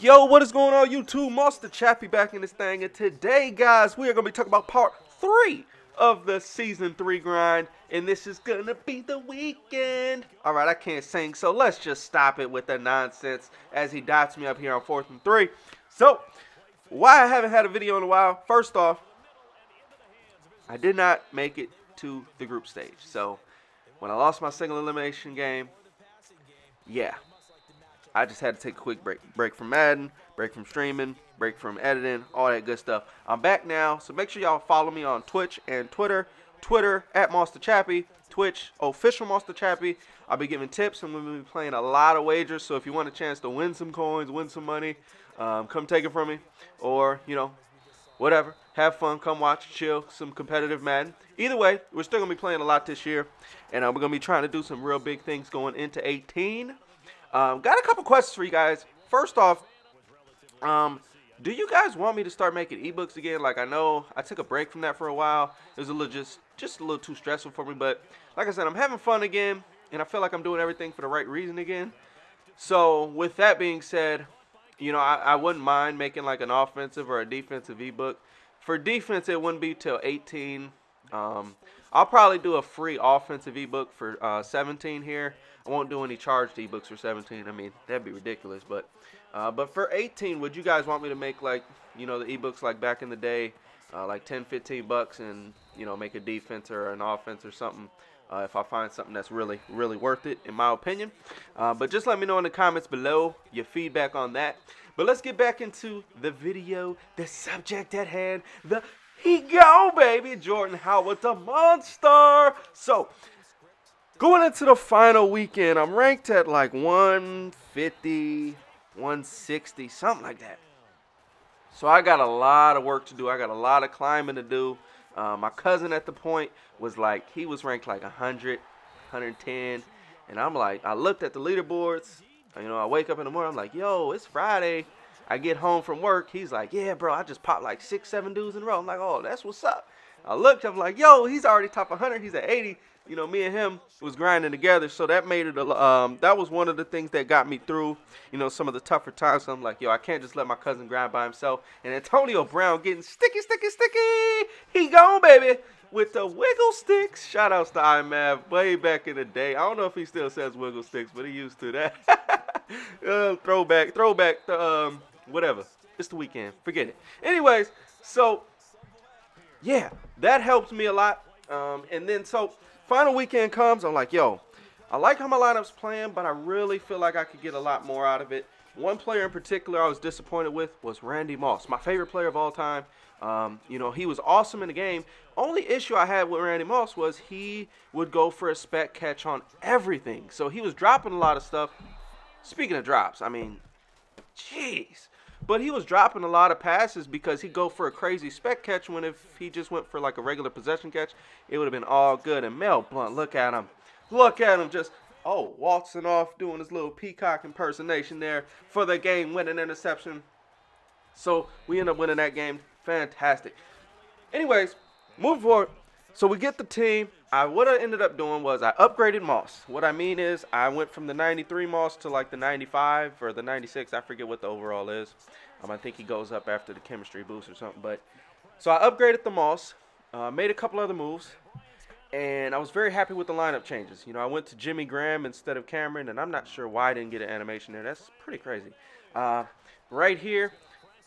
Yo, what is going on, YouTube? Monster Chappie back in this thing, and today, guys, we are going to be talking about part 3 of the Season 3 grind, and this is going to be the weekend. Alright, I can't sing, so let's just stop it with the nonsense as he dots me up here on 4th and 3. So, why I haven't had a video in a while, first off, I did not make it to the group stage. So, when I lost my single elimination game, yeah, I just had to take a quick break from Madden, break from streaming, break from editing, all that good stuff. I'm back now, so make sure y'all follow me on Twitch and Twitter. Twitter at Monster Chappie, Twitch official Monster Chappie. I'll be giving tips and we'll be playing a lot of wagers. So if you want a chance to win some coins, win some money, come take it from me, or whatever. Have fun, come watch, chill, some competitive Madden. Either way, we're still gonna be playing a lot this year, and we're gonna be trying to do some real big things going into 18. Got a couple questions for you guys. First off, do you guys want me to start making ebooks again? Like, I know I took a break from that for a while. It was a little just a little too stressful for me, but like I said, I'm having fun again, and I feel like I'm doing everything for the right reason again. So with that being said, I wouldn't mind making like an offensive or a defensive ebook. For defense, it wouldn't be till 18. I'll probably do a free offensive ebook for 17 here. I won't do any charged ebooks for 17. I mean, that'd be ridiculous. But for 18, would you guys want me to make like, the ebooks like back in the day, like 10, 15 bucks and, make a defense or an offense or something if I find something that's really, really worth it, in my opinion. But just let me know in the comments below your feedback on that. But let's get back into the video, the subject at hand, baby, Jordan Howard, the monster. So, going into the final weekend, I'm ranked at like 150, 160, something like that. So I got a lot of work to do. I got a lot of climbing to do. My cousin at the point was like, he was ranked like 100, 110. And I'm like, I looked at the leaderboards. I wake up in the morning, I'm like, yo, it's Friday. I get home from work. He's like, yeah, bro, I just popped like 6, 7 dudes in a row. I'm like, oh, that's what's up. I looked, I'm like, yo, he's already top 100. He's at 80. Me and him was grinding together. So that made it, that was one of the things that got me through, some of the tougher times. So I'm like, yo, I can't just let my cousin grind by himself. And Antonio Brown getting sticky. He gone, baby, with the wiggle sticks. Shout outs to IMAV way back in the day. I don't know if he still says wiggle sticks, but he used to that. Throwback, whatever. It's the weekend. Forget it. Anyways, so, yeah, that helps me a lot. And then, so, final weekend comes. I'm like, yo, I like how my lineup's playing, but I really feel like I could get a lot more out of it. One player in particular I was disappointed with was Randy Moss, my favorite player of all time. He was awesome in the game. Only issue I had with Randy Moss was he would go for a spec catch on everything. So he was dropping a lot of stuff. Speaking of drops, I mean, jeez. But he was dropping a lot of passes because he'd go for a crazy spec catch when if he just went for like a regular possession catch, it would have been all good. And Mel Blunt, look at him. Just, waltzing off, doing his little peacock impersonation there for the game-winning interception. So we end up winning that game. Fantastic. Anyways, moving forward. So we get the team. What I ended up doing was I upgraded Moss. What I mean is I went from the 93 Moss to like the 95 or the 96. I forget what the overall is. I think he goes up after the chemistry boost or something. But so I upgraded the Moss, made a couple other moves, and I was very happy with the lineup changes. I went to Jimmy Graham instead of Cameron, and I'm not sure why I didn't get an animation there. That's pretty crazy. Right here,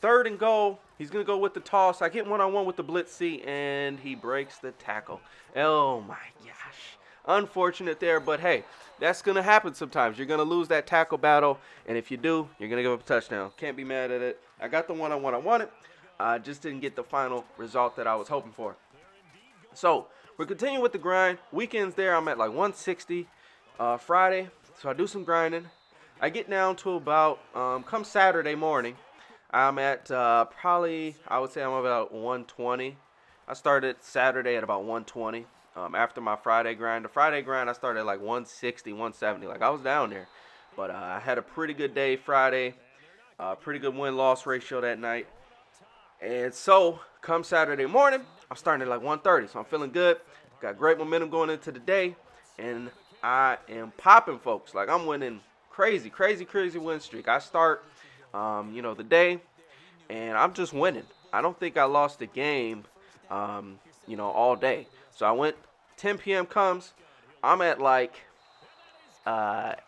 3rd and goal. He's going to go with the toss. I get one-on-one with the blitz C, and he breaks the tackle. Oh, my gosh. Unfortunate there, but hey, that's going to happen sometimes. You're going to lose that tackle battle, and if you do, you're going to give up a touchdown. Can't be mad at it. I got the one-on-one I wanted. I just didn't get the final result that I was hoping for. So, we're continuing with the grind. Weekends there, I'm at like 160 Friday, so I do some grinding. I get down to about, come Saturday morning, I'm at probably, I would say I'm about 120. I started Saturday at about 120 after my Friday grind. The Friday grind, I started at like 160, 170. Like, I was down there. But I had a pretty good day Friday. Pretty good win-loss ratio that night. And so, come Saturday morning, I'm starting at like 130. So, I'm feeling good. Got great momentum going into the day. And I am popping, folks. Like, I'm winning crazy win streak. I start the day, and I'm just winning. I don't think I lost a game, all day. So I went, 10 p.m. comes, I'm at like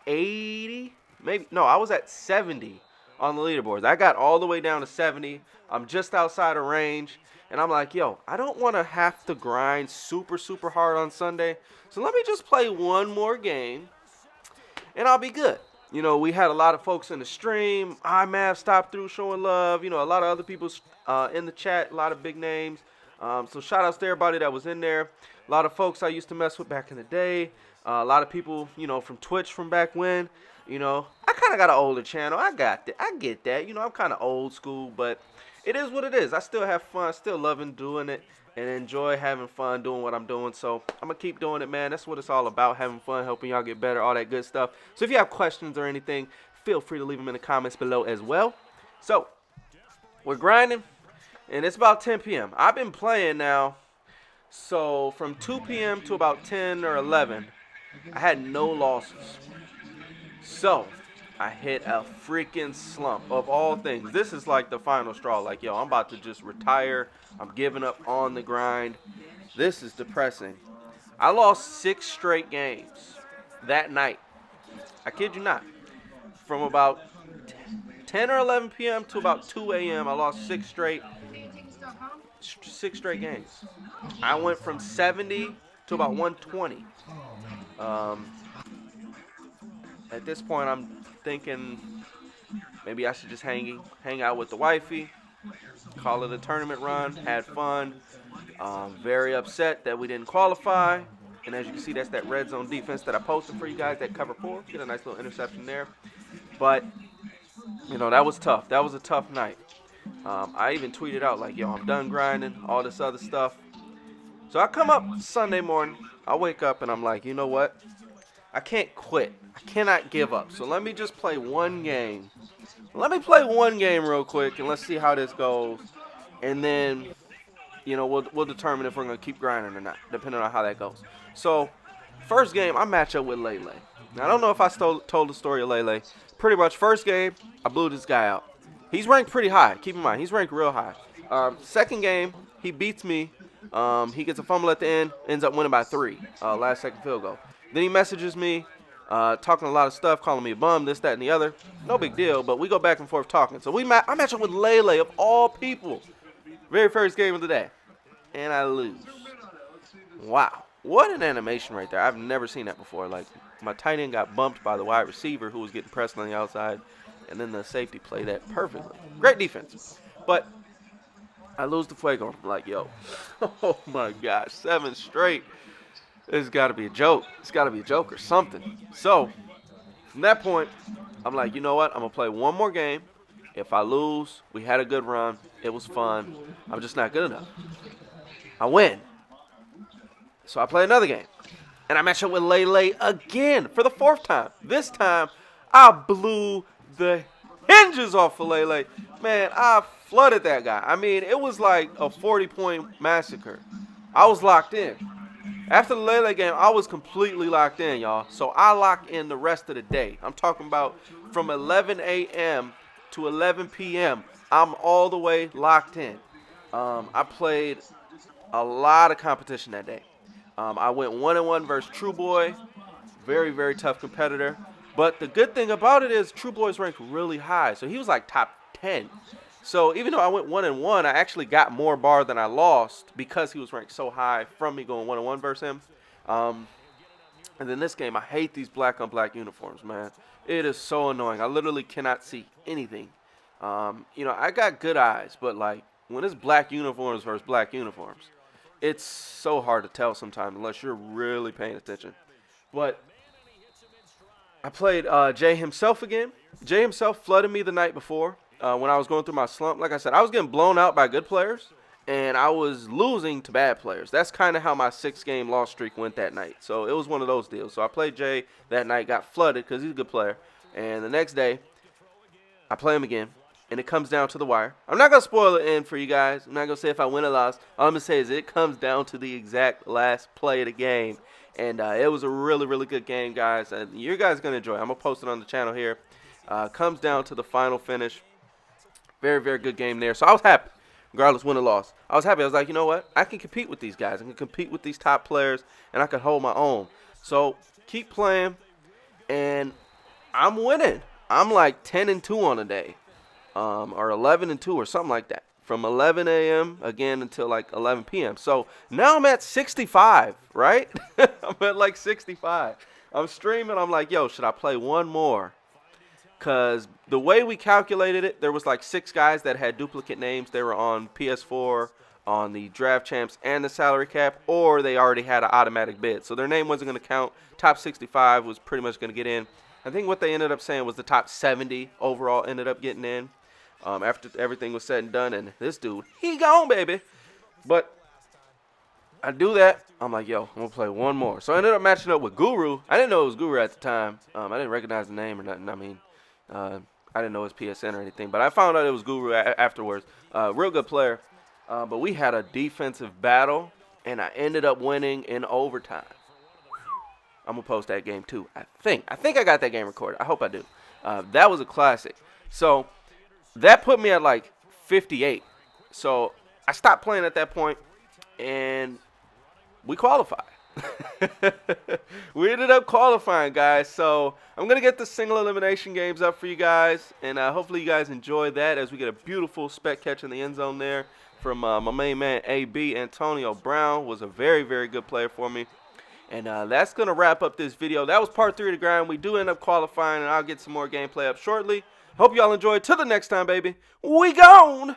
80, maybe. No, I was at 70 on the leaderboards. I got all the way down to 70. I'm just outside of range. And I'm like, yo, I don't want to have to grind super, super hard on Sunday. So let me just play one more game and I'll be good. We had a lot of folks in the stream. IMAV stopped through showing love. A lot of other people in the chat, a lot of big names. So shout outs to everybody that was in there. A lot of folks I used to mess with back in the day. A lot of people, from Twitch from back when. I kind of got an older channel. I get that. I'm kind of old school, but it is what it is. I still have fun. Still loving doing it and enjoy having fun doing what I'm doing. So I'm going to keep doing it, man. That's what it's all about, having fun, helping y'all get better, all that good stuff. So if you have questions or anything, feel free to leave them in the comments below as well. So we're grinding, and it's about 10 p.m. I've been playing now. So from 2 p.m. to about 10 or 11, I had no losses. So I hit a freaking slump of all things. This is like the final straw. Like, yo, I'm about to just retire. I'm giving up on the grind. This is depressing. I lost 6 straight games that night. I kid you not. From about 10 or 11 p.m. to about 2 a.m., I lost 6 straight games. I went from 70 to about 120. At this point, I'm thinking maybe I should just hang out with the wifey, call it a tournament run, had fun. Very upset that we didn't qualify. And as you can see, that's that red zone defense that I posted for you guys, that cover 4. Get a nice little interception there. But, that was tough. That was a tough night. I even tweeted out like, yo, I'm done grinding, all this other stuff. So I come up Sunday morning, I wake up and I'm like, you know what? I can't quit. I cannot give up. So let me just play one game. Let me play one game real quick and let's see how this goes. And then, we'll determine if we're going to keep grinding or not, depending on how that goes. So, first game, I match up with Lele. Now, I don't know if I told the story of Lele. Pretty much, first game, I blew this guy out. He's ranked pretty high. Keep in mind, he's ranked real high. Second game, he beats me. He gets a fumble at the end, ends up winning by 3. Last second field goal. Then he messages me, talking a lot of stuff, calling me a bum, this, that, and the other. No big deal, but we go back and forth talking. So I match up with Lele, of all people. Very first game of the day. And I lose. Wow. What an animation right there. I've never seen that before. Like, my tight end got bumped by the wide receiver who was getting pressed on the outside. And then the safety played that perfectly. Great defense. But I lose the fuego. I'm like, yo, oh my gosh, 7 straight. It's got to be a joke. It's got to be a joke or something. So, from that point, I'm like, you know what? I'm going to play one more game. If I lose, we had a good run. It was fun. I'm just not good enough. I win. So I play another game. And I match up with Lele again for the 4th time. This time, I blew the hinges off of Lele. Man, I flooded that guy. I mean, it was like a 40-point massacre. I was locked in. After the Lele game, I was completely locked in, y'all. So I locked in the rest of the day. I'm talking about from 11 a.m. to 11 p.m. I'm all the way locked in. I played a lot of competition that day. I went 1-1 versus True Boy. Very, very tough competitor. But the good thing about it is True Boy's ranked really high. So he was like top 10. So even though I went 1-1, I actually got more bar than I lost because he was ranked so high from me going 1-1 versus him. And then this game, I hate these black on black uniforms, man. It is so annoying. I literally cannot see anything. I got good eyes, but like when it's black uniforms versus black uniforms, it's so hard to tell sometimes unless you're really paying attention. But I played Jay himself again. Jay himself flooded me the night before when I was going through my slump. Like I said, I was getting blown out by good players, and I was losing to bad players. That's kind of how my 6-game loss streak went that night. So it was one of those deals. So I played Jay that night, got flooded because he's a good player. And the next day, I play him again, and it comes down to the wire. I'm not going to spoil the end for you guys. I'm not going to say if I win or lost. All I'm going to say is it comes down to the exact last play of the game. And it was a really, really good game, guys. And you guys are going to enjoy it. I'm going to post it on the channel here. Comes down to the final finish. Very, very good game there. So I was happy, regardless win or loss. I was happy. I was like, you know what? I can compete with these guys. I can compete with these top players, and I can hold my own. So keep playing, and I'm winning. I'm like 10-2 on a day, or 11-2 or something like that. From 11 a.m. again until like 11 p.m. So now I'm at 65, right? I'm at like 65. I'm streaming. I'm like, yo, should I play one more? Because the way we calculated it, there was like 6 guys that had duplicate names. They were on PS4, on the draft champs, and the salary cap, or they already had an automatic bid. So their name wasn't going to count. Top 65 was pretty much going to get in. I think what they ended up saying was the top 70 overall ended up getting in after everything was said and done. And this dude, he gone, baby. But I do that. I'm like, yo, I'm going to play one more. So I ended up matching up with Guru. I didn't know it was Guru at the time. I didn't recognize the name or nothing. I mean, I didn't know his PSN or anything. But I found out it was Guru afterwards. Real good player. But we had a defensive battle, and I ended up winning in overtime. I'm going to post that game too, I think. I think I got that game recorded. I hope I do. That was a classic. So that put me at like 58. So I stopped playing at that point, and we qualified. We ended up qualifying, guys. So I'm going to get the single elimination games up for you guys, and hopefully you guys enjoy that as we get a beautiful spec catch in the end zone there from my main man, AB. Antonio Brown was a very, very good player for me. And that's going to wrap up this video. That was part 3 of the grind. We do end up qualifying, and I'll get some more gameplay up shortly. Hope y'all enjoyed. Till the next time, baby. We gone!